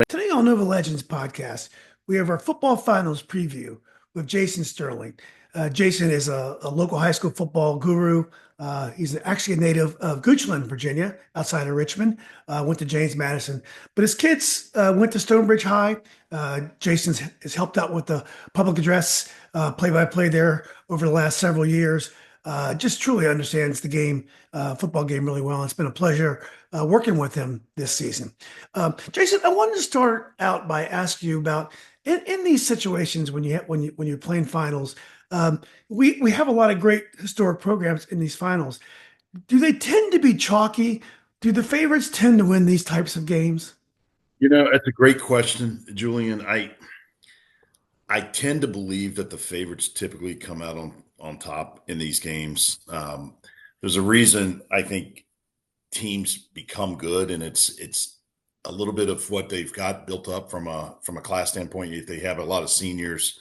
Today on Nova Legends podcast, we have our football finals preview with Jason Sterling. Jason is a local high school football guru. He's actually a native of Goochland, Virginia, outside of Richmond. Went to James Madison, but his kids went to Stonebridge High. Jason has helped out with the public address, play-by-play there over the last several years. Just truly understands the game, football game really well. It's been a pleasure working with him this season. Jason, I wanted to start out by asking you about in these situations when you're playing finals. We have a lot of great historic programs in these finals. Do they tend to be chalky? Do the favorites tend to win these types of games? That's a great question, Julian. I tend to believe that the favorites typically come out on top in these games. There's a reason I think teams become good, and it's a little bit of what they've got built up from a class standpoint. They have a lot of seniors,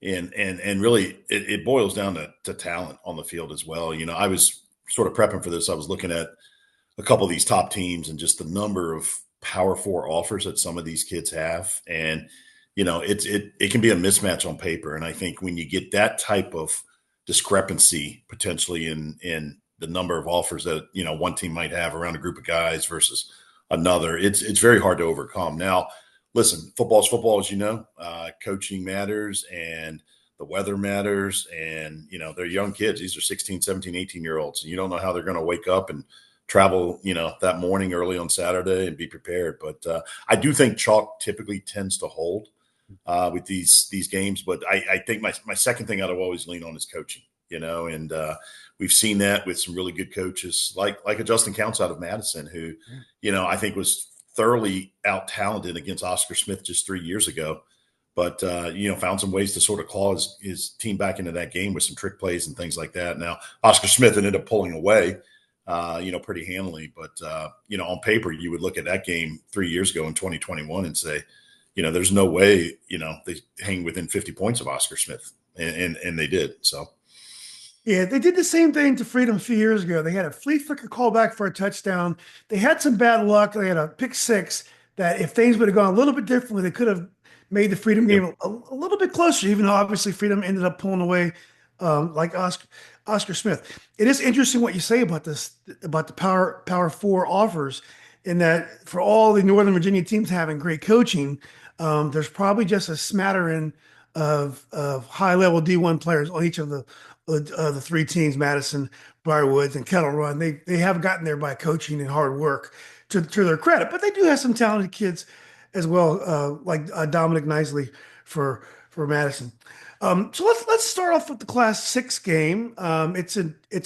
and really it boils down to talent on the field as well. I was sort of prepping for this. I was looking at a couple of these top teams and just the number of Power Four offers that some of these kids have, and it can be a mismatch on paper. And I think when you get that type of discrepancy potentially in the number of offers that one team might have around a group of guys versus another, it's very hard to overcome. Now, listen, football's football, as you know. Coaching matters, and the weather matters, and they're young kids. These are 16, 17, 18-year-olds, and you don't know how they're going to wake up and travel that morning early on Saturday and be prepared. But I do think chalk typically tends to hold with these games. But I think my second thing I'd always lean on is coaching, and we've seen that with some really good coaches like a Justin Counts out of Madison, who, I think was thoroughly out-talented against Oscar Smith just 3 years ago. But, found some ways to sort of claw his team back into that game with some trick plays and things like that. Now, Oscar Smith ended up pulling away, pretty handily. But, on paper, you would look at that game 3 years ago in 2021 and say, there's no way, they hang within 50 points of Oscar Smith. And they did. So. Yeah, they did the same thing to Freedom a few years ago. They had a flea flicker callback for a touchdown. They had some bad luck. They had a pick six that if things would have gone a little bit differently, they could have made the Freedom game a little bit closer, even though obviously Freedom ended up pulling away like Oscar Smith. It is interesting what you say about this, about the Power Four offers, in that for all the Northern Virginia teams having great coaching, there's probably just a smattering of high-level D1 players on each of the three teams, Madison, Briar, and Kettle Run. They have gotten there by coaching and hard work to their credit, but they do have some talented kids as well, like Dominic Nisley for Madison. So let's start off with the Class 6 game. It's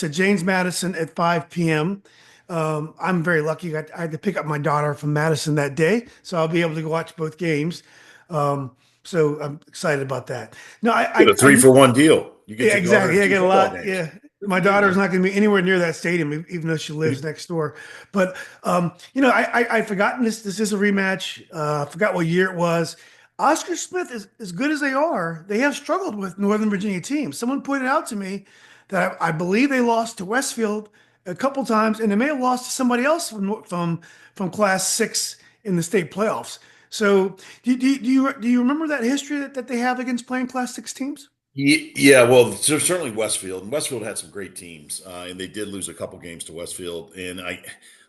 a James Madison at 5 p.m. I'm very lucky. I had to pick up my daughter from Madison that day, so I'll be able to go watch both games. So I'm excited about that. No, Get a 3-for-1 deal. You get yeah, exactly. Yeah, I get a lot. games. Yeah. My daughter's not going to be anywhere near that stadium, even though she lives next door. But I've forgotten this. This is a rematch. I forgot what year it was. Oscar Smith is as good as they are. They have struggled with Northern Virginia teams. Someone pointed out to me that I believe they lost to Westfield a couple times, and they may have lost to somebody else from Class 6 in the state playoffs. So, do you remember that history that they have against playing Class 6 teams? Yeah, well, certainly Westfield. And Westfield had some great teams, and they did lose a couple games to Westfield. And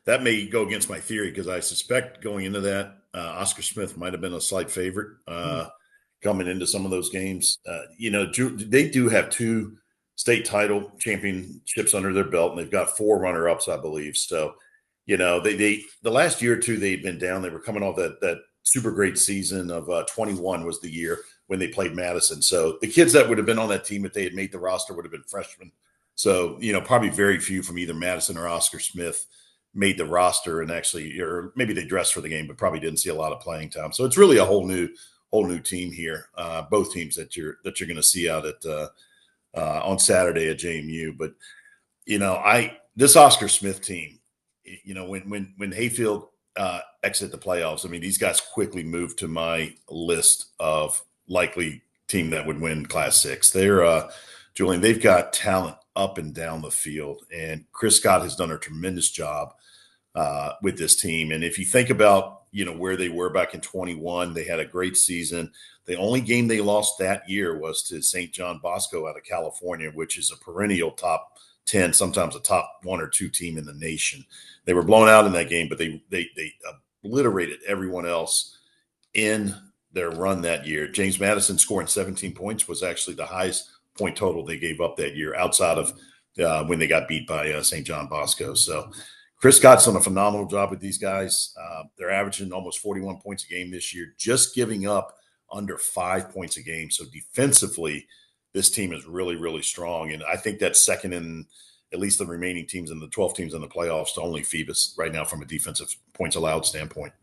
that may go against my theory, because I suspect going into that, Oscar Smith might have been a slight favorite coming into some of those games. They do have two state title championships under their belt, and they've got 4 runner-ups, I believe. So, they the last year or two they'd been down. They were coming off that super great season of 21 was the year when they played Madison. So the kids that would have been on that team if they had made the roster would have been freshmen. So, probably very few from either Madison or Oscar Smith made the roster, and actually, or maybe they dressed for the game, but probably didn't see a lot of playing time. So it's really a whole new team here. Both teams that you're going to see out at on Saturday at JMU. But, this Oscar Smith team, when Hayfield exit the playoffs, I mean, these guys quickly moved to my list of likely team that would win Class 6. They're Julian, they've got talent up and down the field, and Chris Scott has done a tremendous job with this team. And if you think about, where they were back in 21, they had a great season. The only game they lost that year was to St. John Bosco out of California, which is a perennial top 10, sometimes a top one or two team in the nation. They were blown out in that game, but they obliterated everyone else in their run that year. James Madison scoring 17 points was actually the highest point total they gave up that year, outside of when they got beat by St. John Bosco. So Chris Scott's done a phenomenal job with these guys. They're averaging almost 41 points a game this year, just giving up under 5 points a game. So defensively, this team is really, really strong. And I think that's second in at least the remaining teams in the 12 teams in the playoffs to only Phoebus right now from a defensive points allowed standpoint.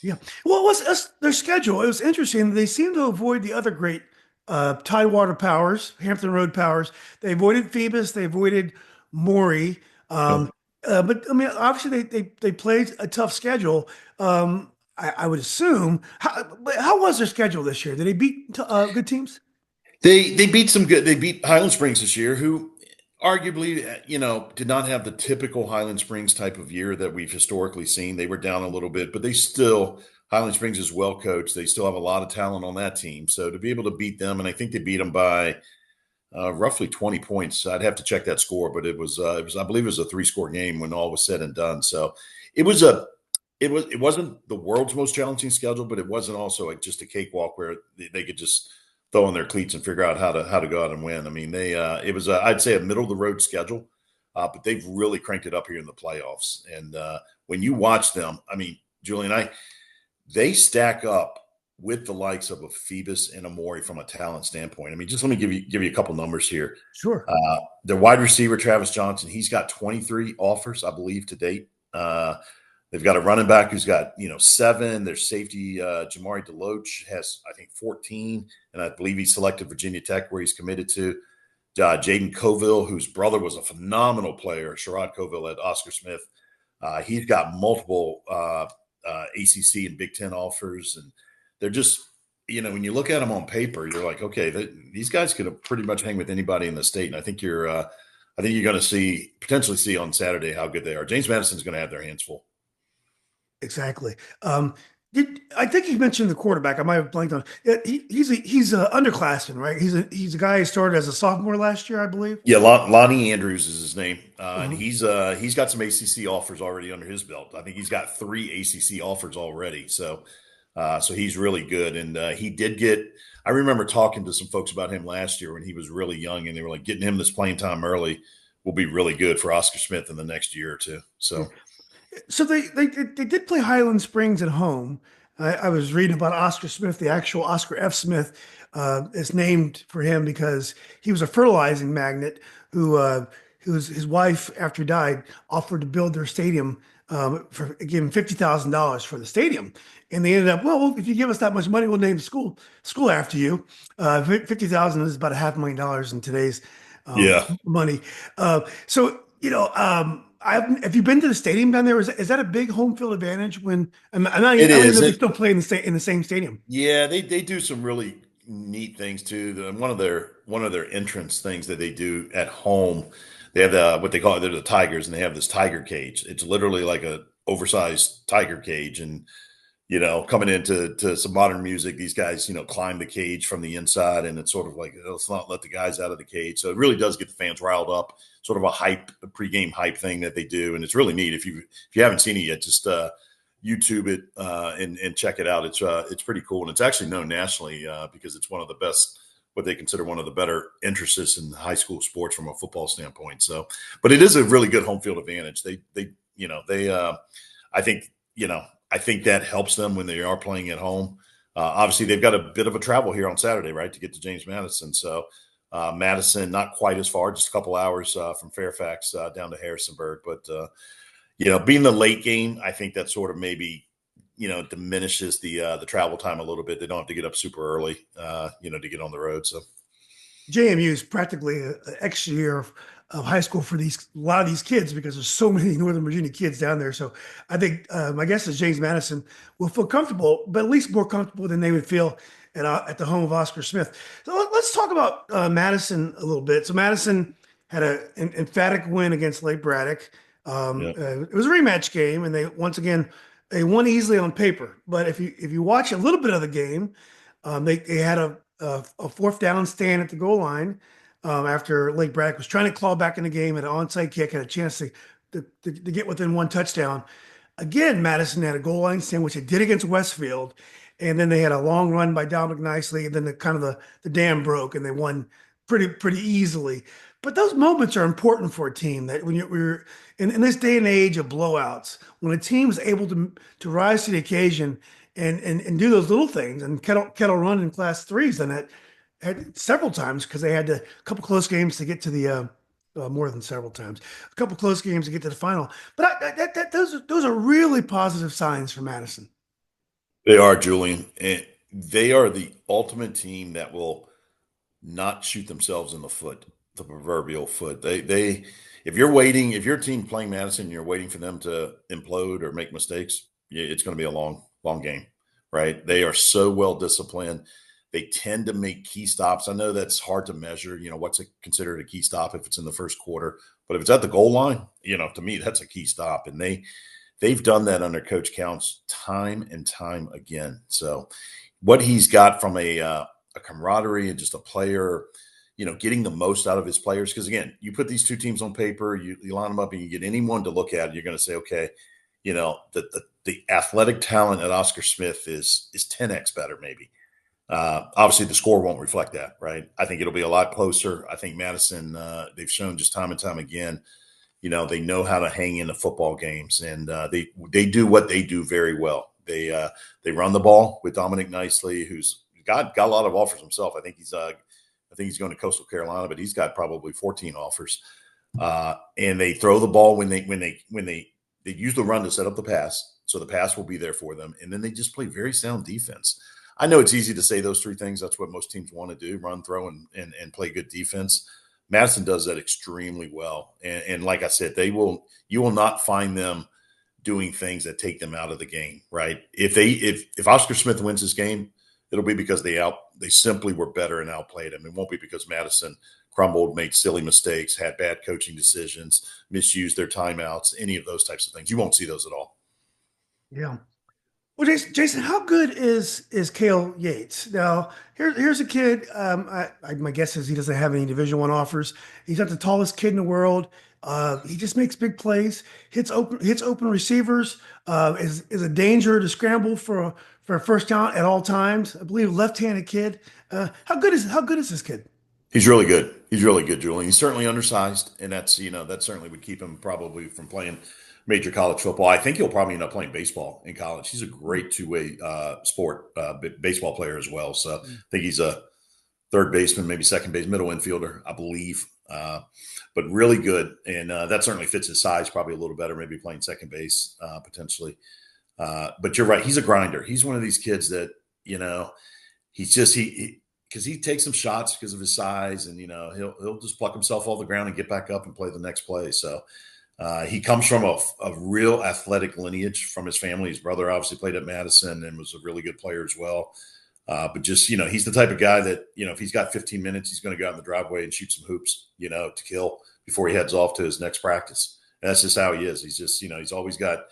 Yeah. Well, it was their schedule. It was interesting. They seemed to avoid the other great Tidewater Powers, Hampton Road Powers. They avoided Phoebus. They avoided Maury. Um, but I mean, obviously they played a tough schedule. I would assume. How was their schedule this year? Did they beat good teams? They beat some good. They beat Highland Springs this year, who arguably did not have the typical Highland Springs type of year that we've historically seen. They were down a little bit, but they still Highland Springs is well coached. They still have a lot of talent on that team. So to be able to beat them, and I think they beat them by roughly 20 points. I'd have to check that score, but it was I believe it was a 3-score game when all was said and done. So it was a it wasn't the world's most challenging schedule, but it wasn't also like just a cakewalk where they could just throw on their cleats and figure out how to go out and win. I mean, it was I'd say a middle of the road schedule, but they've really cranked it up here in the playoffs. And when you watch them, I mean, Julian, they stack up with the likes of a Phoebus and a Maury from a talent standpoint. I mean, just let me give you a couple numbers here. Sure. Their wide receiver Travis Johnson, he's got 23 offers, I believe, to date. They've got a running back who's got 7. Their safety Jamari Deloach has, I think, 14, and I believe he's selected Virginia Tech, where he's committed to. Jaden Coville, whose brother was a phenomenal player, Sherrod Coville at Oscar Smith. He's got multiple ACC and Big Ten offers, and they're just, when you look at them on paper, you're like, okay, these guys could pretty much hang with anybody in the state, and I think you're going to potentially see on Saturday how good they are. James Madison's going to have their hands full. Exactly. I think you mentioned the quarterback. I might have blanked on. Yeah, he's a underclassman, right? He's a guy who started as a sophomore last year, I believe. Yeah, Lonnie Andrews is his name, and Uh-huh. he's got some ACC offers already under his belt. I think he's got 3 ACC offers already, so he's really good. And he did get. I remember talking to some folks about him last year when he was really young, and they were like, getting him this playing time early will be really good for Oscar Smith in the next year or two. Yeah. So So they did play Highland Springs at home. I was reading about Oscar Smith. The actual Oscar F. Smith is named for him because he was a fertilizing magnet who was his wife, after he died, offered to build their stadium for give him $50,000 for the stadium. And they ended up, well, if you give us that much money, we'll name the school after you. 50,000 is about $500,000 in today's yeah, money. Have you been to the stadium down there? Is that a big home field advantage when I it don't even know is. if they still play in the same stadium. Yeah, they do some really neat things too. One of their entrance things that they do at home, they have what they call it. They're the Tigers, and they have this tiger cage. It's literally like a oversized tiger cage, and coming into some modern music, these guys climb the cage from the inside, and it's sort of like, let's not let the guys out of the cage. So it really does get the fans riled up. Sort of a pregame hype thing that they do, and it's really neat. If you haven't seen it yet, just YouTube it and check it out. It's pretty cool, and it's actually known nationally because it's one of the best, what they consider one of the better entrances in high school sports from a football standpoint. So, but it is a really good home field advantage. I think I think that helps them when they are playing at home. Obviously, they've got a bit of a travel here on Saturday, right, to get to James Madison. So Madison, not quite as far, just a couple hours from Fairfax down to Harrisonburg, but. Being the late game, I think that sort of maybe, diminishes the travel time a little bit. They don't have to get up super early, to get on the road. So JMU is practically an extra year of high school for a lot of these kids because there's so many Northern Virginia kids down there. So I think my guess is James Madison will feel comfortable, but at least more comfortable than they would feel at the home of Oscar Smith. So let's talk about Madison a little bit. So Madison had an emphatic win against Lake Braddock. Yeah. It was a rematch game, and they won easily on paper. But if you watch a little bit of the game, they had a fourth down stand at the goal line after Lake Braddock was trying to claw back in the game, had an onside kick, had a chance to get within one touchdown. Again, Madison had a goal line stand, which it did against Westfield, and then they had a long run by Dominic Nicely, and then the dam broke, and they won pretty easily. But those moments are important for a team that when we're in this day and age of blowouts, when a team is able to rise to the occasion and do those little things, and Kettle run in class threes, and that had several times because they had a couple close games to get to the more than several times, a couple close games to get to the final. But those are really positive signs for Madison. They are, Julian. And they are the ultimate team that will not shoot themselves in the foot, the proverbial foot. If you're waiting, if your team playing Madison, you're waiting for them to implode or make mistakes, it's going to be a long game, right? They are so well disciplined. They tend to make key stops. I know that's hard to measure. What's considered a key stop if it's in the first quarter, but if it's at the goal line, to me that's a key stop, and they've done that under Coach Counts time and time again. So, what he's got from a camaraderie and just a player, getting the most out of his players. Because again, you put these two teams on paper, you line them up, and you get anyone to look at it, you're going to say, okay, the athletic talent at Oscar Smith is 10x better, maybe. Obviously, the score won't reflect that, right? I think it'll be a lot closer. I think Madison, they've shown just time and time again, they know how to hang in the football games, and they do what they do very well. They run the ball with Dominic Nicely, who's got a lot of offers himself. I think he's going to Coastal Carolina, but he's got probably 14 offers. And they throw the ball when they use the run to set up the pass, so the pass will be there for them, and then they just play very sound defense. I know it's easy to say those three things. That's what most teams want to do: run, throw, and play good defense. Madison does that extremely well, and like I said, you will not find them doing things that take them out of the game. Right? If Oscar Smith wins this game, it'll be because they simply were better and outplayed him. It won't be because Madison crumbled, made silly mistakes, had bad coaching decisions, misused their timeouts, any of those types of things. You won't see those at all. Yeah. Well, Jason, how good is Cale Yates? Now, here's a kid. My guess is he doesn't have any Division I offers. He's not the tallest kid in the world. He just makes big plays, hits open receivers. Is a danger to scramble for a first down at all times. I believe left-handed kid. How good is this kid? He's really good. He's really good, Julian. He's certainly undersized, and that certainly would keep him probably from playing major college football. I think he'll probably end up playing baseball in college. He's a great two-way sport baseball player as well. So I think he's a third baseman, maybe second base, middle infielder, I believe. But really good, and that certainly fits his size probably a little better, maybe playing second base potentially. But you're right. He's a grinder. He's one of these kids that, he's just, because he takes some shots because of his size, and, he'll just pluck himself off the ground and get back up and play the next play. So he comes from a real athletic lineage from his family. His brother obviously played at Madison and was a really good player as well. But just, he's the type of guy that, if he's got 15 minutes, he's going to go out in the driveway and shoot some hoops, to kill before he heads off to his next practice. And that's just how he is. He's just, he's got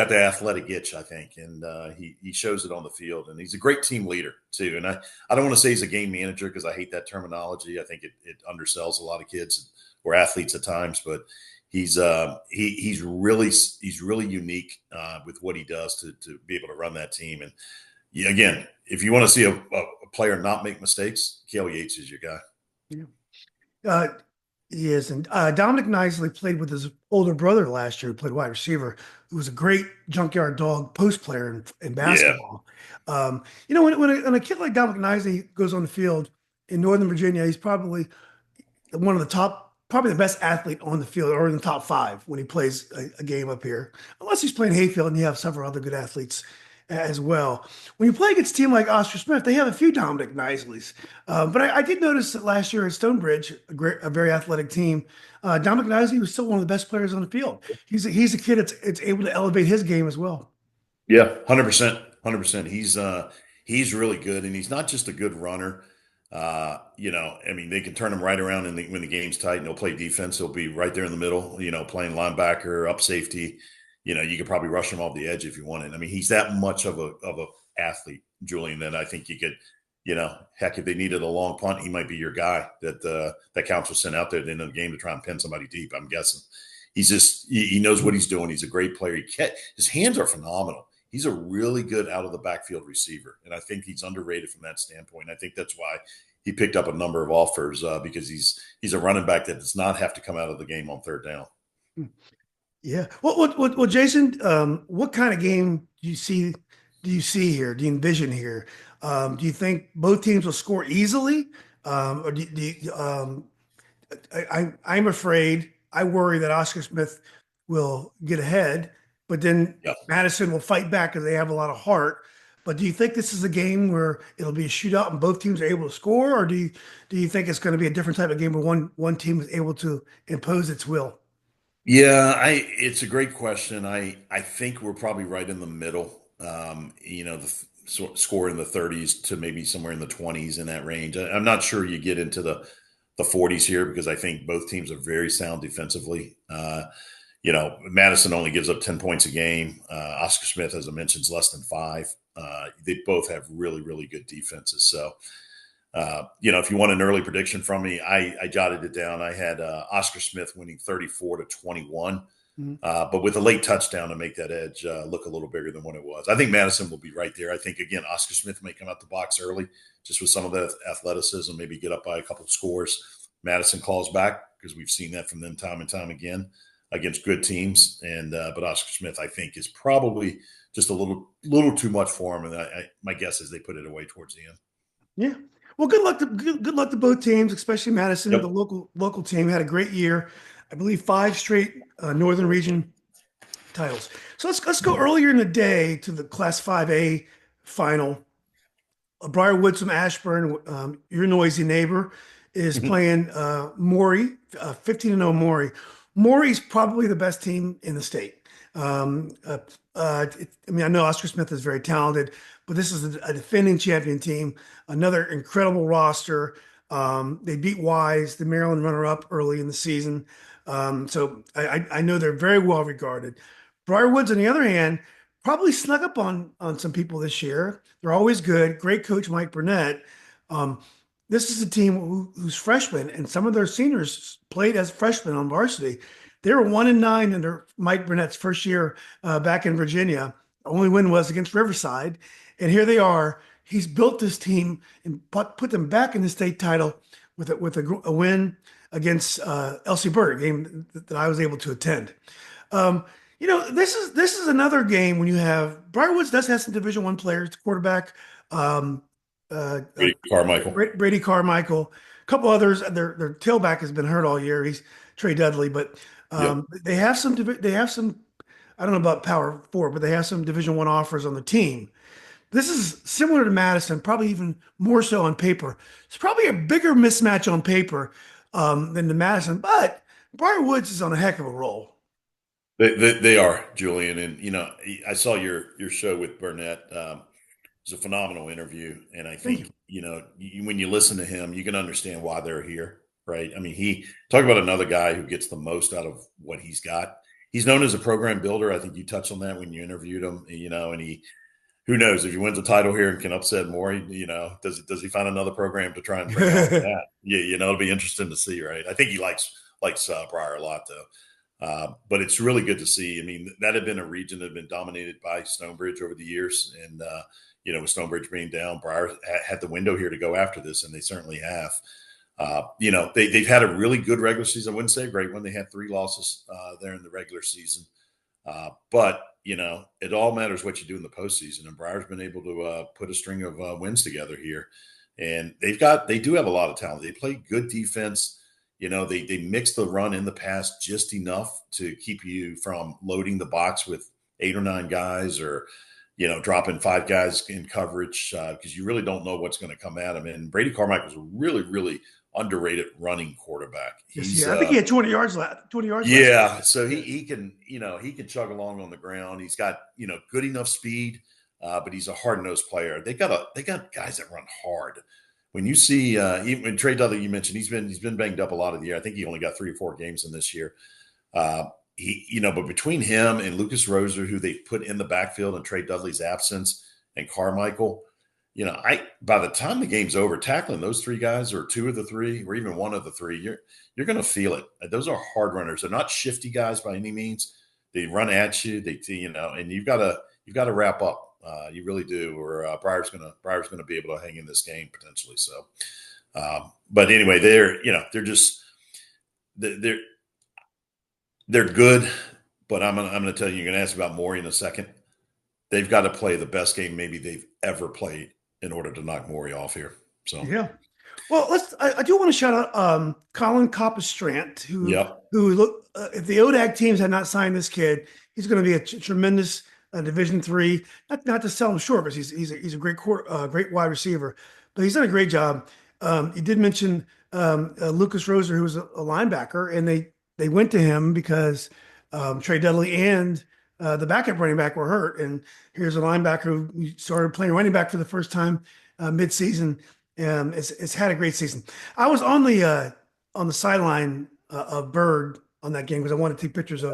the athletic itch, I think, and he shows it on the field. And he's a great team leader too. And I don't want to say he's a game manager because I hate that terminology. I think it undersells a lot of kids or athletes at times. But he's really unique with what he does to be able to run that team. And again, if you want to see a player not make mistakes, Cale Yates is your guy. Yeah. Uh, he is. And Dominic Nicely played with his older brother last year, who played wide receiver, who was a great junkyard dog post player in Yeah, basketball. When a kid like Dominic Nicely goes on the field in Northern Virginia, he's probably one of the top, probably the best athlete on the field, or in the top five when he plays a game up here. Unless he's playing Hayfield, and you have several other good athletes as well. When you play against a team like Oscar Smith, they have a few Dominic Nisleys. But I did notice that last year at Stonebridge, a very athletic team, Dominic Nisley was still one of the best players on the field. He's a kid that's able to elevate his game as well. yeah, 100%, 100%. He's really good, and he's not just a good runner. I mean, they can turn him right around when the game's tight and he'll play defense. He'll be right there in the middle, playing linebacker, up safety. You could probably rush him off the edge if you wanted. I mean, he's that much of a athlete, Julian, that I think you could, heck, if they needed a long punt, he might be your guy that Couch was sent out there at the end of the game to try and pin somebody deep. I'm guessing he knows what he's doing. He's a great player. His hands are phenomenal. He's a really good out of the backfield receiver, and I think he's underrated from that standpoint. And I think that's why he picked up a number of offers because he's a running back that does not have to come out of the game on third down. Yeah. Well, Jason, what kind of game do you see here? Do you envision here? Do you think both teams will score easily? Or I'm afraid, I worry that Oscar Smith will get ahead, but then Yeah. Madison will fight back because they have a lot of heart. But do you think this is a game where it'll be a shootout and both teams are able to score, or do you think it's going to be a different type of game where one team is able to impose its will? Yeah, it's a great question. I think we're probably right in the middle. Score in the 30s to maybe somewhere in the 20s in that range. I'm not sure you get into the 40s here because I think both teams are very sound defensively. Madison only gives up 10 points a game. Oscar Smith, as I mentioned, is less than 5. They both have really, really good defenses. So, if you want an early prediction from me, I jotted it down. I had Oscar Smith winning 34-21, Mhm. but with a late touchdown to make that edge look a little bigger than what it was. I think Madison will be right there. I think, again, Oscar Smith may come out the box early just with some of the athleticism, maybe get up by a couple of scores. Madison calls back because we've seen that from them time and time again against good teams. And but Oscar Smith, I think, is probably just a little too much for him. And my guess is they put it away towards the end. Yeah. Well, good luck to both teams, especially Madison. The Yep. local team had a great year. I believe 5 straight Northern Region titles. So let's go earlier in the day to the Class 5A final. Briar Woods from Ashburn, your noisy neighbor, is playing Maury, 15-0 Maury. Maury's probably the best team in the state. I mean, I know Oscar Smith is very talented, but this is a defending champion team, another incredible roster. They beat Wise, the Maryland runner-up, early in the season. So I know they're very well regarded. Briar Woods, on the other hand, probably snuck up on some people this year. They're always good. Great coach Mike Burnett. Um, this is a team who's freshmen, and some of their seniors played as freshmen on varsity. They were 1-9 under Mike Burnett's first year back in Virginia. Only win was against Riverside, and here they are. He's built this team and put them back in the state title with a win against LC Bird, a game that I was able to attend. Um, this is another game when you have Briarwoods does have some Division One players, quarterback, um, Brady Carmichael. Brady Carmichael, a couple others. Their tailback has been hurt all year. He's Trey Dudley, but Yep. they have some. They have some. I don't know about Power Four, but they have some Division One offers on the team. This is similar to Madison, probably even more so on paper. It's probably a bigger mismatch on paper than the Madison, but Briarwoods is on a heck of a roll. They are, Julian. And, I saw your show with Burnett. It was a phenomenal interview. And I Thank you. think, when you listen to him, you can understand why they're here, right? I mean, talk about another guy who gets the most out of what he's got. He's known as a program builder. I think you touched on that when you interviewed him, and who knows if he wins a title here and can upset Maury, does he find another program to try and bring out for that? Yeah, it'll be interesting to see, right? I think he likes Briar a lot though. But it's really good to see. I mean, that had been a region that had been dominated by Stonebridge over the years. And, with Stonebridge being down, Briar had the window here to go after this, and they certainly have. They've had a really good regular season. I wouldn't say a great one. They had 3 losses there in the regular season. But, it all matters what you do in the postseason. And Briar's been able to put a string of wins together here. And they do have a lot of talent. They play good defense. They mix the run in the pass just enough to keep you from loading the box with 8 or 9 guys or, dropping 5 guys in coverage because you really don't know what's going to come at them. And Brady Carmichael is a really, really underrated running quarterback. Yes, He's yeah. I think he had 20 yards last. 20 yards last week. yeah, so he can he can chug along on the ground. He's got good enough speed, but he's a hard nosed player. They got guys that run hard. when you see even Trey Dudley, you mentioned he's been banged up a lot of the year. I think he only got 3 or 4 games in this year. Uh, but between him and Lucas Roser, who they put in the backfield in Trey Dudley's absence, and Carmichael, I by the time the game's over, tackling those 3 guys, or 2 of the 3, or even 1 of the 3, you're going to feel it. Those are hard runners. They're not shifty guys by any means. They run at you. And you've got to wrap up. You really do, or Briar's gonna be able to hang in this game potentially. So, but anyway, they're just they're they're good. But I'm gonna tell you, you're gonna ask about Maury in a second. They've got to play the best game maybe they've ever played in order to knock Maury off here. So, Yeah. Well, I do want to shout out Colin Coppistrant, yep, who look if the ODAG teams had not signed this kid, he's going to be a tremendous Division 3. Not to sell him short, but he's a great wide receiver. But he's done a great job. You did mention Lucas Roser, who was a linebacker, and they went to him because Trey Dudley and the backup running back were hurt, and here's a linebacker who started playing running back for the first time midseason. It's had a great season. I was on the sideline of Bird on that game because I wanted to take pictures of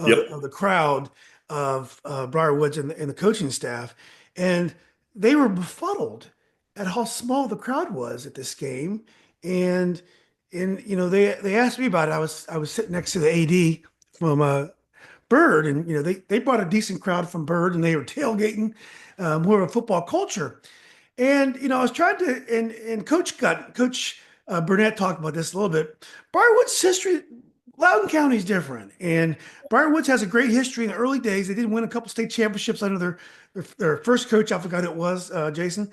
yep. the crowd of Briar Woods and the coaching staff, and they were befuddled at how small the crowd was at this game. And they asked me about it. I was sitting next to the AD from Bird, and they brought a decent crowd from Bird, and they were tailgating, more of a football culture. And I was trying to, and Coach Burnett talked about this a little bit. Briarwood's history, Loudoun County is different, and Briarwoods has a great history in the early days. They did win a couple state championships under their first coach. I forgot who it was, Jason,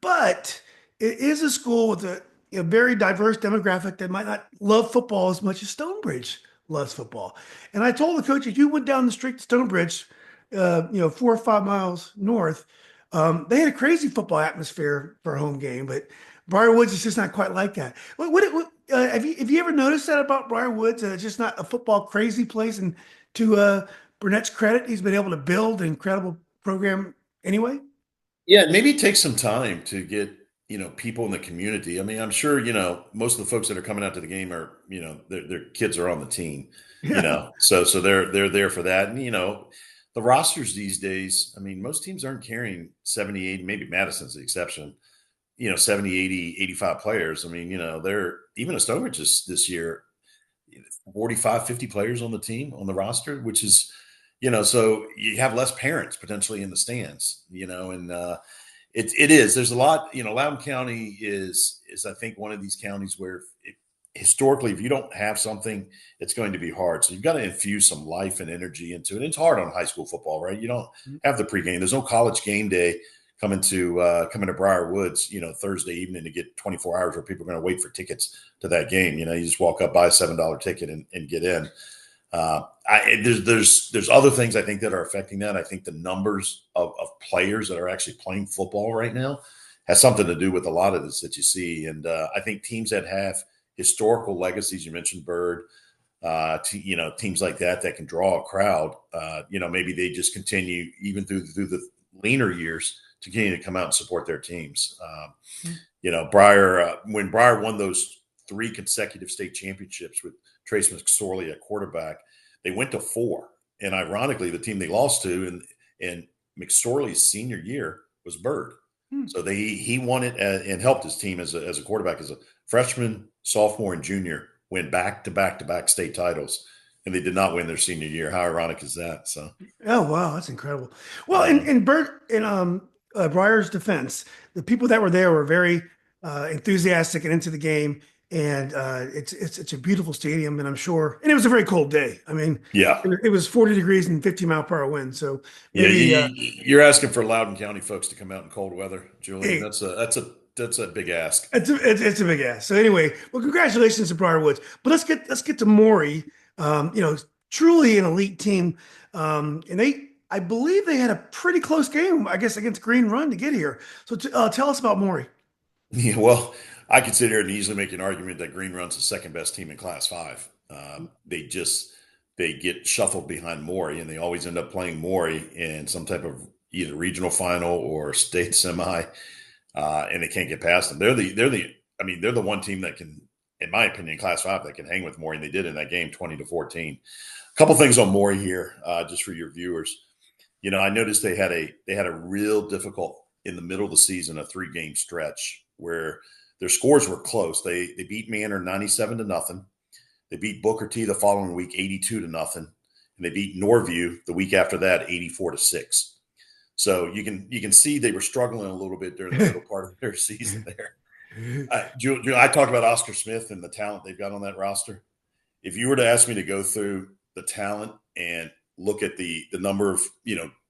but it is a school with a very diverse demographic that might not love football as much as Stonebridge loves football. And I told the coach, if you went down the street to Stonebridge, 4 or 5 miles north, they had a crazy football atmosphere for a home game, but Briar Woods is just not quite like that. Have you ever noticed that about Briar Woods? It's just not a football crazy place. And to Burnett's credit, he's been able to build an incredible program anyway. Yeah, maybe it takes some time to get, people in the community. I mean, I'm sure, most of the folks that are coming out to the game are, their kids are on the team, Yeah, so they're there for that. And, the rosters these days, I mean, most teams aren't carrying 70, 80, maybe Madison's the exception, 70, 80, 85 players. I mean, they're even a Stonebridge this year, 45, 50 players on the team, on the roster, which is, so you have less parents potentially in the stands, and it is. There's a lot, Loudoun County is I think one of these counties where historically, if you don't have something, it's going to be hard. So you've got to infuse some life and energy into it. And it's hard on high school football, right? You don't have the pregame. There's no college game day coming to Briar Woods, Thursday evening to get 24 hours where people are going to wait for tickets to that game. You just walk up, buy a $7 ticket, and get in. There's other things I think that are affecting that. I think the numbers of players that are actually playing football right now has something to do with a lot of this that you see. And I think teams that have historical legacies, you mentioned Bird, teams like that can draw a crowd. Maybe they just continue even through the leaner years to continue to come out and support their teams. Briar, when Briar won those 3 consecutive state championships with Trace McSorley at quarterback, they went to 4. And ironically, the team they lost to in McSorley's senior year was Bird. So he won it and helped his team as a quarterback, as a freshman, sophomore, and junior, win back-to-back state titles, and they did not win their senior year. How ironic is that? So, oh wow, that's incredible. Well, in Briar's defense, the people that were there were very enthusiastic and into the game, and it's a beautiful stadium, and I'm sure, and it was a very cold day. I mean, yeah, it was 40 degrees and 50-mile-per-hour wind, so yeah, maybe you're asking for Loudoun County folks to come out in cold weather, Julian. hey, That's a big ask. it's a big ass. So anyway, well, congratulations to Briar Woods. But let's get to Maury. Truly an elite team, and I believe they had a pretty close game, I guess, against Green Run to get here. So tell us about Maury. Yeah, well, I could sit here and easily make an argument that Green Run's the second best team in Class 5. They get shuffled behind Maury, and they always end up playing Maury in some type of either regional final or state semi. and they can't get past them. They're the one team that can, in my opinion, Class 5 that can hang with Maury, and they did in that game, 20-14. A couple things on Maury here, just for your viewers. I noticed they had a real difficult in the middle of the season, a 3-game stretch where their scores were close. They beat Manor 97-0. They beat Booker T the following week 82-0, and they beat Norview the week after that 84-6. So you can see they were struggling a little bit during the middle part of their season there. I talked about Oscar Smith and the talent they've got on that roster. If you were to ask me to go through the talent and look at the number of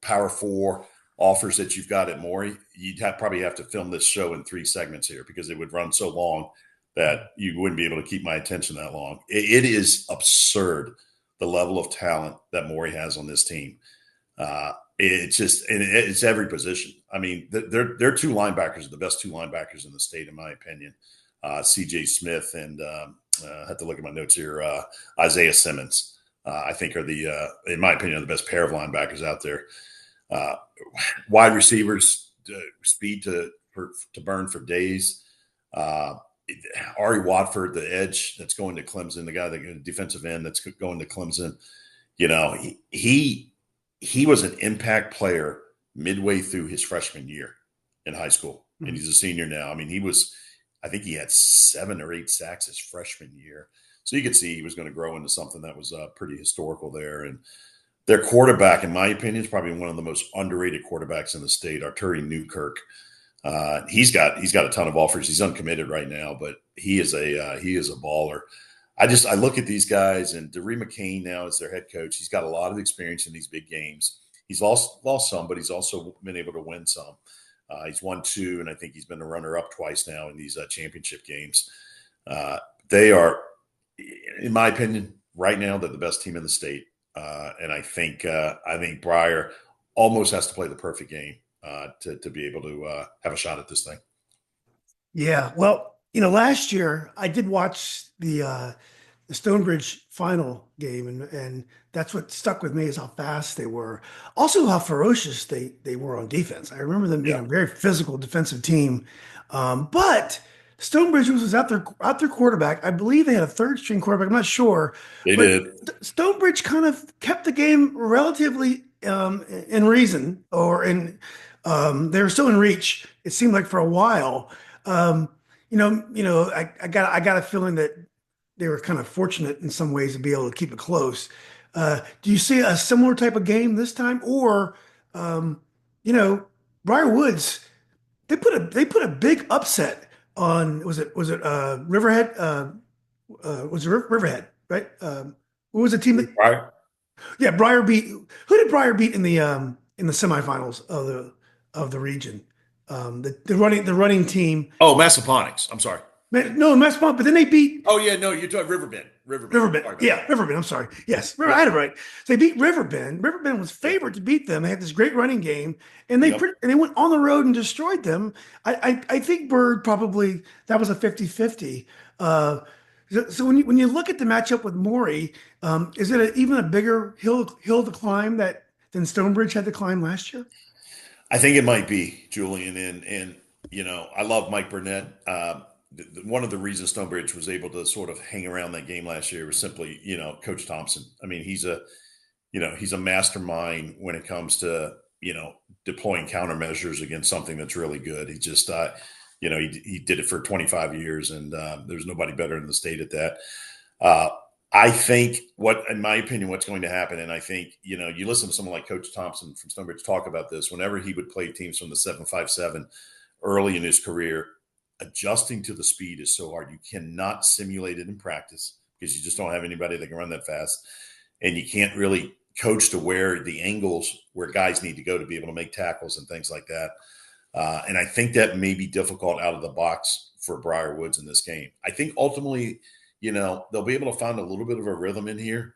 Power 4 offers that you've got at Maury, you'd probably have to film this show in 3 segments here because it would run so long that you wouldn't be able to keep my attention that long. It is absurd the level of talent that Maury has on this team. It's every position. I mean, their 2 linebackers are the best 2 linebackers in the state, in my opinion. C.J. Smith and I have to look at my notes here. Isaiah Simmons, I think, are in my opinion, the best pair of linebackers out there. Wide receivers, speed to burn for days. Ari Watford, the edge that's going to Clemson, the guy, the defensive end that's going to Clemson. He was an impact player midway through his freshman year in high school, and he's a senior now. I mean, I think he had 7 or 8 sacks his freshman year. So you could see he was going to grow into something that was pretty historical there. And their quarterback, in my opinion, is probably one of the most underrated quarterbacks in the state, Arturi Newkirk. He's got a ton of offers. He's uncommitted right now, but he is a baller. I look at these guys, and DeRee McCain now is their head coach. He's got a lot of experience in these big games. He's lost some, but he's also been able to win some. He's won 2, and I think he's been a runner-up twice now in these championship games. They are, in my opinion, right now, they're the best team in the state. And I think Briar almost has to play the perfect game to be able to have a shot at this thing. Yeah. Well, last year I did watch the Stonebridge final game, and that's what stuck with me is how fast they were. Also, how ferocious they were on defense. I remember them being a very physical defensive team. But Stonebridge was out their quarterback. I believe they had a 3rd-string quarterback. I'm not sure. They but did. Stonebridge kind of kept the game relatively in reason, or in they were still in reach. It seemed like for a while. I got a feeling that they were kind of fortunate in some ways to be able to keep it close. Do you see a similar type of game this time, or Briar Woods? They put a big upset on. Was it Riverhead? Was it Riverhead? Right? What was the team that? Briar? Yeah, Briar beat. Who did Briar beat in the semifinals of the region? The running team. Oh, Massaponax. I'm sorry. No, West Palm, but then they beat Oh yeah, no, you're talking Riverbend. Riverbend. Yeah, Riverbend. I'm sorry. Yes, I had it right. So they beat Riverbend. Riverbend was favored to beat them. They had this great running game, and they went on the road and destroyed them. I think Bird probably that was a 50-50. So when you look at the matchup with Maury, is it even a bigger hill to climb than Stonebridge had to climb last year? I think it might be, Julian, and I love Mike Burnett. One of the reasons Stonebridge was able to sort of hang around that game last year was simply, Coach Thompson. I mean, he's a mastermind when it comes to, deploying countermeasures against something that's really good. He just, he did it for 25 years, and there's nobody better in the state at that. I think in my opinion, what's going to happen, and I think, you listen to someone like Coach Thompson from Stonebridge talk about this, whenever he would play teams from the 7-5-7 early in his career, adjusting to the speed is so hard. You cannot simulate it in practice because you just don't have anybody that can run that fast. And you can't really coach to where the angles where guys need to go to be able to make tackles and things like that. And I think that may be difficult out of the box for Briar Woods in this game. I think ultimately, they'll be able to find a little bit of a rhythm in here.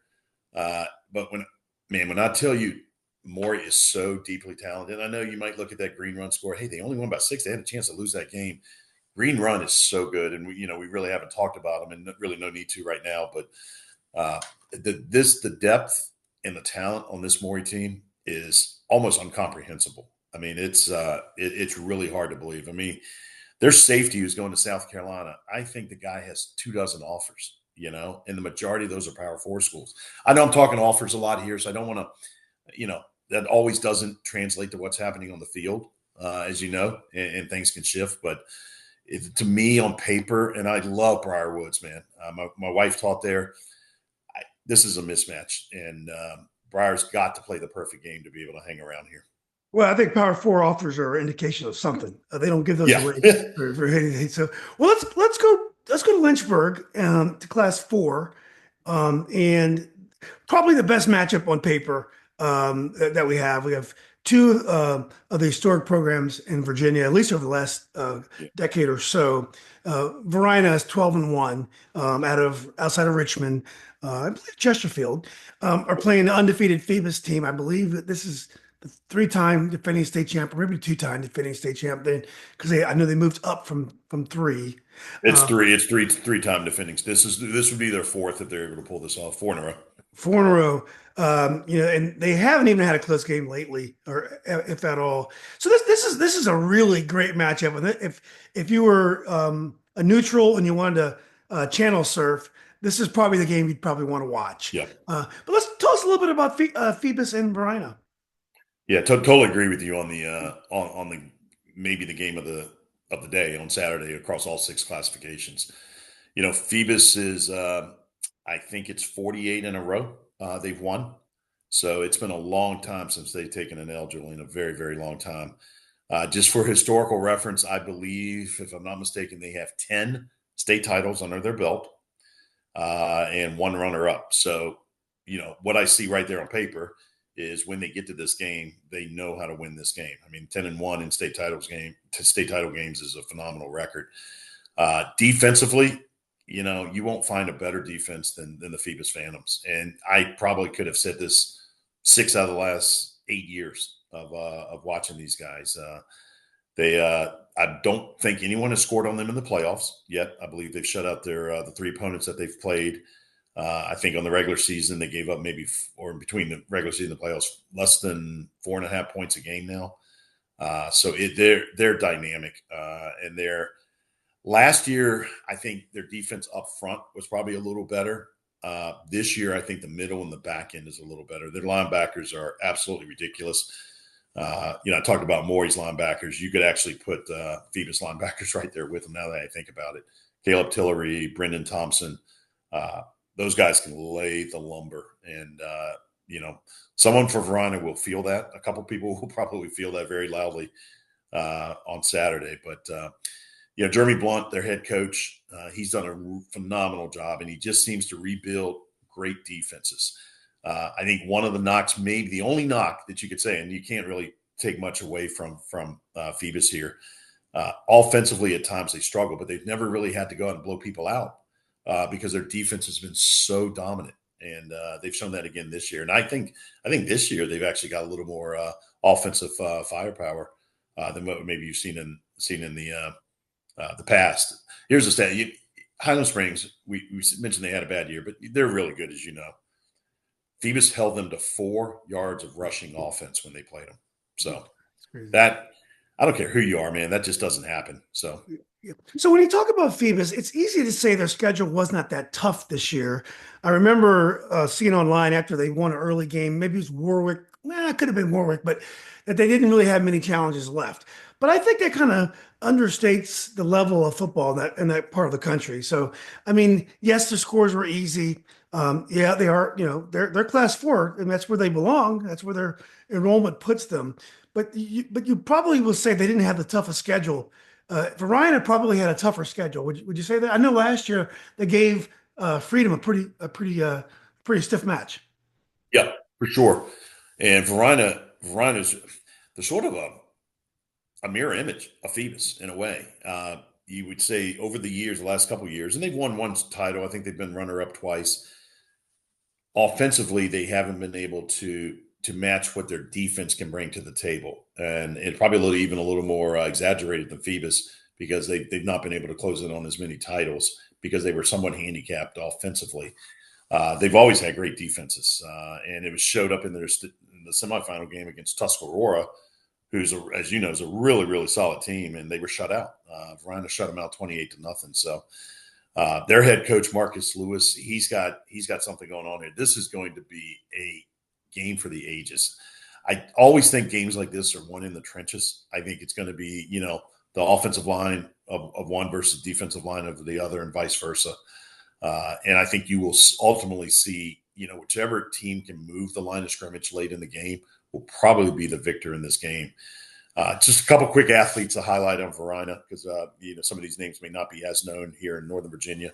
But when I tell you Maury is so deeply talented, I know you might look at that Green Run score. Hey, they only won by 6. They had a chance to lose that game. Green Run is so good, and we really haven't talked about them, and really no need to right now. But the depth and the talent on this Maury team is almost incomprehensible. I mean, it's really hard to believe. I mean, their safety who's going to South Carolina, I think the guy has 2 dozen offers, and the majority of those are Power Four schools. I know I'm talking offers a lot here, so I don't want to, that always doesn't translate to what's happening on the field, as you know, and things can shift. But to me, on paper, and I love Briar Woods, man. My wife taught there. This is a mismatch, and Briar's got to play the perfect game to be able to hang around here. Well, I think Power Four offers are an indication of something. They don't give those Yeah. away for anything. So, well, let's go to Lynchburg to Class Four, and probably the best matchup on paper that we have. We have two of the historic programs in Virginia, at least over the last Yeah. decade or so. Varina is 12-1 outside of Richmond. I believe Chesterfield are playing the undefeated Phoebus team. I believe that this is the three-time defending state champ, or maybe two-time defending state champ. Then, because I know they moved up from three. It's Uh, three. It's three-time defending. This would be their fourth if they're able to pull this off. Four in a row. Four in a row. And they haven't even had a close game lately, or if at all. So this is a really great matchup. And if you were a neutral and you wanted to channel surf, this is probably the game you'd probably want to watch. Yeah. But let's tell us a little bit about Phoebus and Varina. Yeah. Totally agree with you on the on the maybe the game of the day on Saturday across all six classifications. Phoebus is I think it's 48 in a row they've won. So it's been a long time since they've taken an L, Julian, a very, very long time. Just for historical reference, I believe, if I'm not mistaken, they have 10 state titles under their belt and one runner up. So, what I see right there on paper is when they get to this game, they know how to win this game. I mean, 10-1 in state title games is a phenomenal record. Defensively, you won't find a better defense than the Phoebus Phantoms. And I probably could have said this 6 out of the last 8 years of watching these guys. I don't think anyone has scored on them in the playoffs yet. I believe they've shut out the three opponents that they've played. I think on the regular season they gave up or in between the regular season and the playoffs, less than 4.5 points a game now. So they're dynamic, and last year, I think their defense up front was probably a little better. This year, I think the middle and the back end is a little better. Their linebackers are absolutely ridiculous. I talked about Maury's linebackers. You could actually put Phoebus linebackers right there with them now that I think about it. Caleb Tillery, Brendan Thompson, those guys can lay the lumber. And, someone for Varina will feel that. A couple people will probably feel that very loudly on Saturday. But, Jeremy Blunt, their head coach, he's done a phenomenal job, and he just seems to rebuild great defenses. I think one of the knocks, maybe the only knock that you could say, and you can't really take much away from Phoebus here. Offensively, at times they struggle, but they've never really had to go out and blow people out because their defense has been so dominant, and they've shown that again this year. And I think this year they've actually got a little more offensive firepower than what maybe you've seen in the past. Here's the stat. Highland Springs, we mentioned they had a bad year, but they're really good, as you know. Phoebus held them to 4 yards of rushing offense when they played them. So that, I don't care who you are, man, that just doesn't happen. So. So when you talk about Phoebus, it's easy to say their schedule was not that tough this year. I remember seeing online after they won an early game, maybe it was Warwick. It could have been Warwick, but that they didn't really have many challenges left. But I think that kind of understates the level of football in that part of the country. So, I mean, yes, the scores were easy. Yeah, they are. They're Class 4, and that's where they belong. That's where their enrollment puts them. But you probably will say they didn't have the toughest schedule. Varina probably had a tougher schedule. Would you say that? I know last year they gave Freedom a pretty stiff match. Yeah, for sure. And Varina's the sort of a mirror image of Phoebus in a way. You would say over the years, the last couple of years, and they've won one title. I think they've been runner-up twice. Offensively, they haven't been able to match what their defense can bring to the table, and it's probably even a little more exaggerated than Phoebus because they've not been able to close in on as many titles because they were somewhat handicapped offensively. They've always had great defenses, and it was showed up in the semifinal game against Tuscarora, who's, as you know, is a really, really solid team, and they were shut out. Varina shut them out 28-0. So their head coach, Marcus Lewis, he's got something going on here. This is going to be a game for the ages. I always think games like this are won in the trenches. I think it's going to be, the offensive line of one versus defensive line of the other, and vice versa. And I think you will ultimately see, whichever team can move the line of scrimmage late in the game will probably be the victor in this game. Just a couple quick athletes to highlight on Varina, because some of these names may not be as known here in Northern Virginia.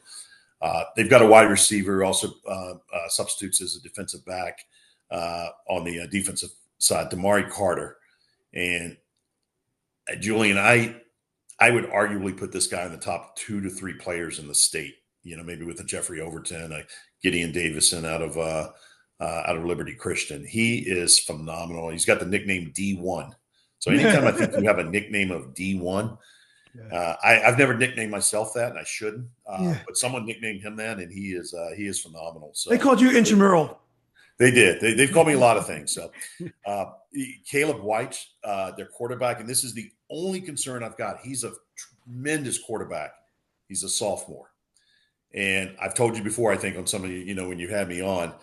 They've got a wide receiver who also substitutes as a defensive back on the defensive side, Maury Carter. And Julian, I would arguably put this guy in the top 2 to 3 players in the state. Maybe with a Jeffrey Overton, a Gideon Davison out of Liberty Christian. He is phenomenal. He's got the nickname D1. So anytime I think you have a nickname of D1, I've never nicknamed myself that, and I shouldn't. But someone nicknamed him that, and he is phenomenal. So they called you intramural. They did. They've called me a lot of things. So Caleb White, their quarterback, and this is the only concern I've got. He's a tremendous quarterback. He's a sophomore. And I've told you before, I think on some of you, when you had me on,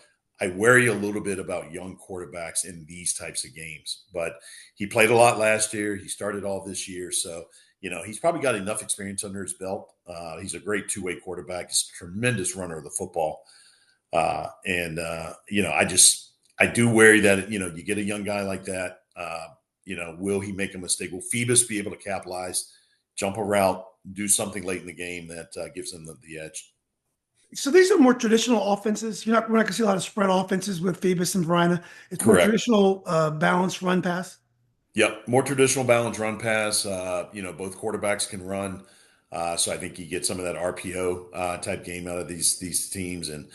I worry a little bit about young quarterbacks in these types of games. But he played a lot last year. He started all this year. So, he's probably got enough experience under his belt. He's a great two-way quarterback. He's a tremendous runner of the football. I do worry that, you get a young guy like that, will he make a mistake? Will Phoebus be able to capitalize, jump a route, do something late in the game that gives them the edge? So these are more traditional offenses. We're not going to see a lot of spread offenses with Phoebus and Varina. It's Correct. More traditional balanced run pass. Yep, more traditional balanced run pass. Both quarterbacks can run, so I think you get some of that RPO type game out of these teams. And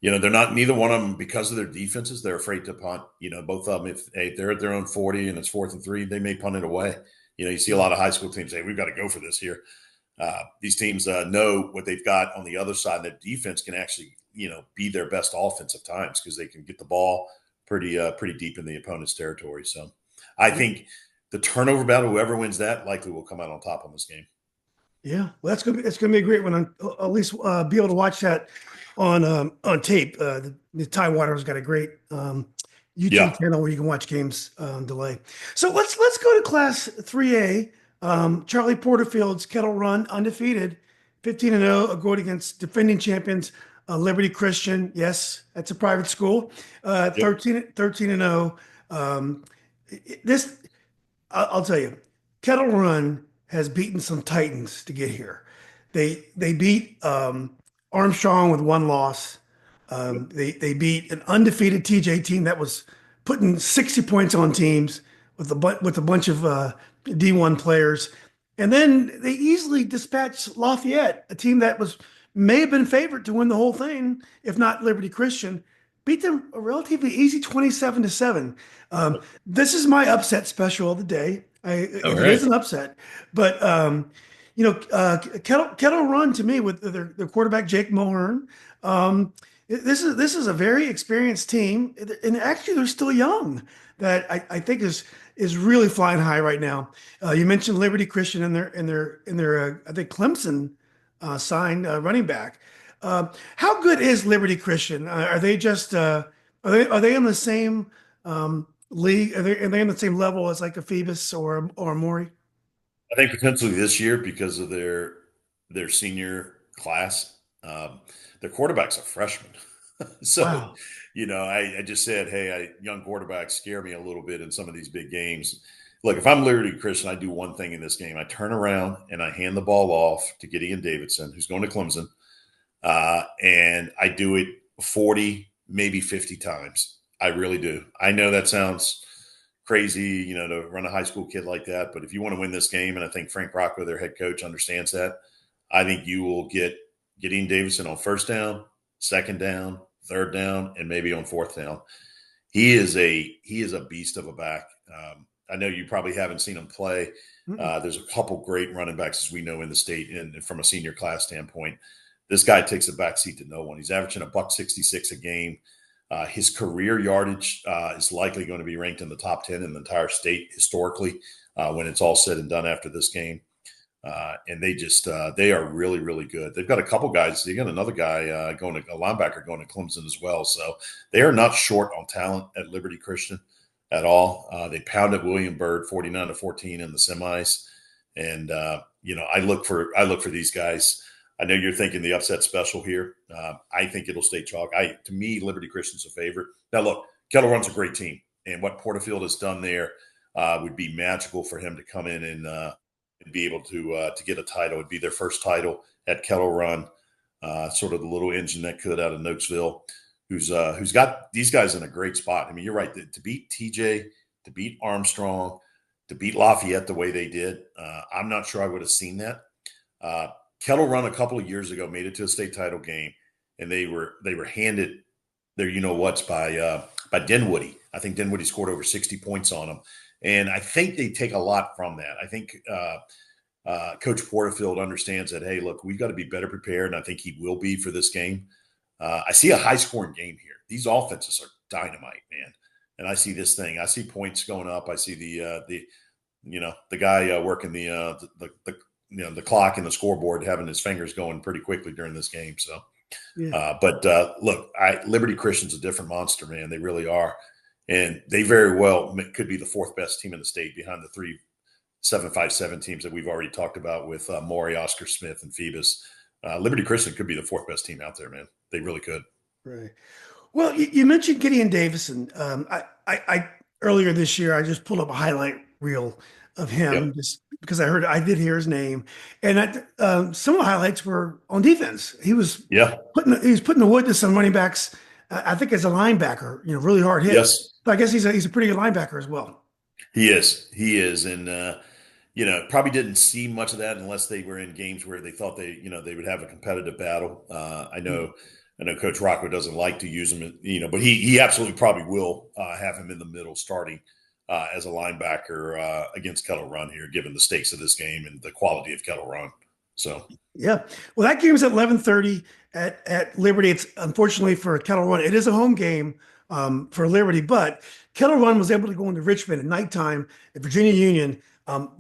neither one of them, because of their defenses, they're afraid to punt. Both of them, if they're at their own 40 and it's 4th and 3, they may punt it away. You see a lot of high school teams say, we've got to go for this here. These teams know what they've got on the other side. Their defense can actually, be their best offense at times, because they can get the ball pretty deep in the opponent's territory. So I think the turnover battle, whoever wins that, likely will come out on top on this game. Yeah, well, it's gonna be a great one. I'll at least be able to watch that on tape. The Ty Waters got a great YouTube channel where you can watch games delay. So let's go to Class 3A. Charlie Porterfield's Kettle Run, undefeated, 15-0, going against defending champions Liberty Christian. Yes, that's a private school. 13-0. I'll tell you, Kettle Run has beaten some titans to get here. They beat Armstrong with 1 loss. They beat an undefeated TJ team that was putting 60 points on teams with a bunch of D1 players. And then they easily dispatched Lafayette, a team that may have been favored to win the whole thing, if not Liberty Christian. Beat them a relatively easy 27-7. This is my upset special of the day. It is an upset, but Kettle Run, to me, with their quarterback Jake Mulhern, this is a very experienced team, and actually they're still young. That I think is really flying high right now. You mentioned Liberty Christian and their I think Clemson signed running back. How good is Liberty Christian? Are they just are they in the same league? Are they in the same level as like a Phoebus or a Maury? I think potentially this year, because of their senior class, their quarterback's a freshman. So, wow. I just said, hey, young quarterbacks scare me a little bit in some of these big games. Look, if I'm Liberty Christian, I do one thing in this game. I turn around and I hand the ball off to Gideon Davidson, who's going to Clemson, and I do it 40, maybe 50 times. I really do. I know that sounds crazy, to run a high school kid like that. But if you want to win this game, and I think Frank Rocco, their head coach, understands that, I think you will get Gideon Davidson on 1st down, 2nd down, 3rd down, and maybe on 4th down. He is a beast of a back. I know you probably haven't seen him play. There's a couple great running backs, as we know, in the state, and from a senior class standpoint. This guy takes a backseat to no one. He's averaging $166 a game. His career yardage is likely going to be ranked in the top 10 in the entire state historically when it's all said and done after this game. And they are really, really good. They've got a couple guys. They got another guy a linebacker going to Clemson as well. So they are not short on talent at Liberty Christian at all. They pounded William Byrd 49-14 in the semis. And I look for these guys. I know you're thinking the upset special here. I think it'll stay chalk. To me, Liberty Christian's a favorite. Now, look, Kettle Run's a great team, and what Porterfield has done there would be magical for him to come in and be able to get a title. It'd be their first title at Kettle Run, sort of the little engine that could out of Nokesville, who's got these guys in a great spot. I mean, you're right. To beat TJ, to beat Armstrong, to beat Lafayette the way they did, I'm not sure I would have seen that. Kettle Run a couple of years ago made it to a state title game, and they were handed their you-know-whats by Dinwiddie. I think Dinwiddie scored over 60 points on them. And I think they take a lot from that. I think Coach Porterfield understands that, hey, look, we've got to be better prepared, and I think he will be for this game. I see a high-scoring game here. These offenses are dynamite, man. And I see this thing. I see points going up. I see the guy working the clock and the scoreboard having his fingers going pretty quickly during this game. So, yeah. Look, Liberty Christian's a different monster, man. They really are. And they very well could be the fourth best team in the state behind the 3 7-5-7 teams that we've already talked about with Maury, Oscar Smith, and Phoebus. Liberty Christian could be the fourth best team out there, man. They really could. Right. Well, you mentioned Gideon Davison. I earlier this year, I just pulled up a highlight reel of him just because I did hear his name, and some of the highlights were on defense. He was putting the wood to some running backs. I think as a linebacker, really hard hit. Yes. But I guess he's a pretty good linebacker as well. He is. And, probably didn't see much of that unless they were in games where they thought they would have a competitive battle. I know Coach Rocco doesn't like to use him, but he absolutely probably will have him in the middle starting as a linebacker against Kettle Run here, given the stakes of this game and the quality of Kettle Run. So, yeah. Well, that game is at 11:30 at Liberty. It's unfortunately for Kettle Run. It is a home game for Liberty, but Kettle Run was able to go into Richmond at nighttime at Virginia Union.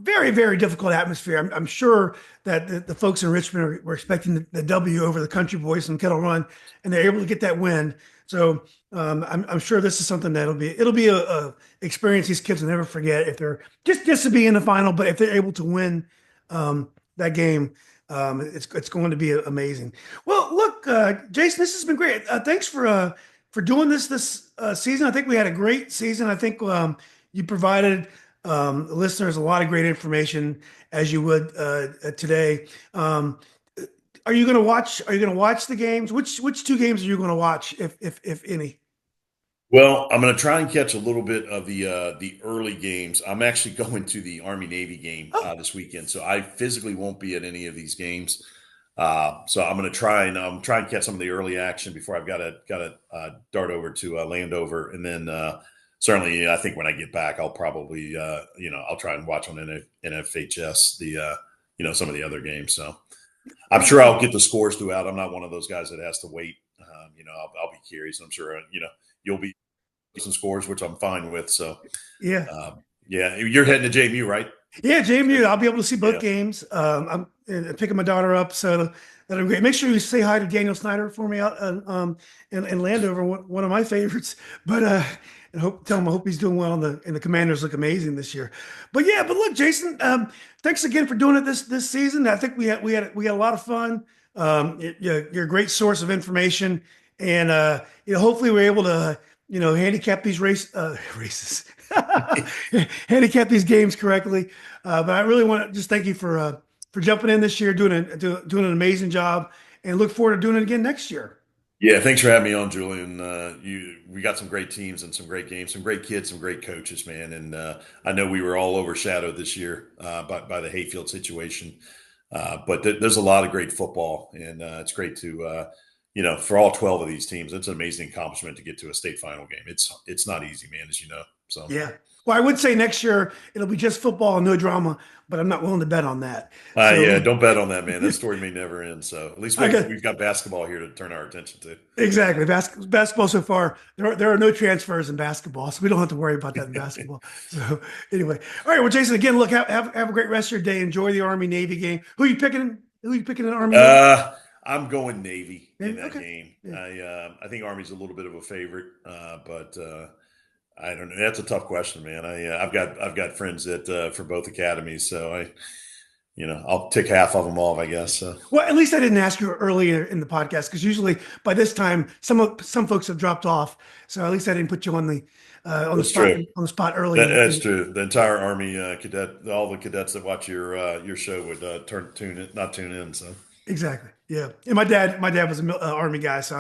Very, very difficult atmosphere. I'm sure that the folks in Richmond were expecting the W over the Country Boys from Kettle Run, and they're able to get that win. So I'm sure this is something it'll be a experience these kids will never forget if they're just to be in the final. But if they're able to win that game, it's going to be amazing. Well, look, Jason, this has been great. Thanks for doing this season. I think we had a great season. I think you provided listeners a lot of great information as you would today. Are you going to watch? Are you going to watch the games? Which 2 games are you going to watch, if any? Well, I'm going to try and catch a little bit of the early games. I'm actually going to the Army-Navy game this weekend, so I physically won't be at any of these games. So I'm going to try and catch some of the early action before I've got to dart over to Landover, and then certainly I think when I get back, I'll probably I'll try and watch on NFHS some of the other games. So I'm sure I'll get the scores throughout. I'm not one of those guys that has to wait. I'll be curious. I'm sure you'll be some scores, which I'm fine with. So yeah, you're heading to JMU, right? Yeah, JMU. I'll be able to see both games. I'm picking my daughter up, so that'll be great. Make sure you say hi to Daniel Snyder for me out in Landover, one of my favorites. But tell him I hope he's doing well, and the Commanders look amazing this year. But look, Jason, thanks again for doing it this season. I think we had a lot of fun. You're a great source of information, and hopefully we're able to handicap these races. Handicap these games correctly. But I really want to just thank you for jumping in this year, doing an amazing job, and look forward to doing it again next year. Yeah, thanks for having me on, Julian. We got some great teams and some great games, some great kids, some great coaches, man. And I know we were all overshadowed this year by the Hayfield situation, but there's a lot of great football, and it's great to for all 12 of these teams. It's an amazing accomplishment to get to a state final game. It's not easy, man, as you know. So. Yeah. Well, I would say next year it'll be just football and no drama, but I'm not willing to bet on that. Yeah, So don't bet on that, man. That story may never end. So at least I guess we've got basketball here to turn our attention exactly. Basketball so far, there are no transfers in basketball, so we don't have to worry about that in to. basketball. So anyway, all right. Well, Jason, again, look, have a great rest of your day. Enjoy the Army Navy game. Who are you picking? Who are you picking in Army Navy? I'm going Navy in Navy. that Okay. game. Yeah. I think Army's a little bit of a favorite, but I don't know. That's a tough question, man. I've got friends that for both academies, so I'll tick half of them off, I guess. So. Well, at least I didn't ask you earlier in the podcast because usually by this time some folks have dropped off. So at least I didn't put you That's true. on the spot early in That's the true. The entire Army cadet, all the cadets that watch your show would not tune in. So. exactly. Yeah. And my dad was an Army guy, so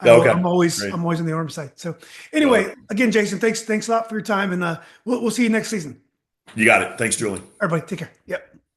Okay, great. I'm always on the Army side. So Love it. anyway, again, Jason, thanks a lot for your time, and we'll see you next season. You got it. Thanks, Julie. Everybody, take care. Yep.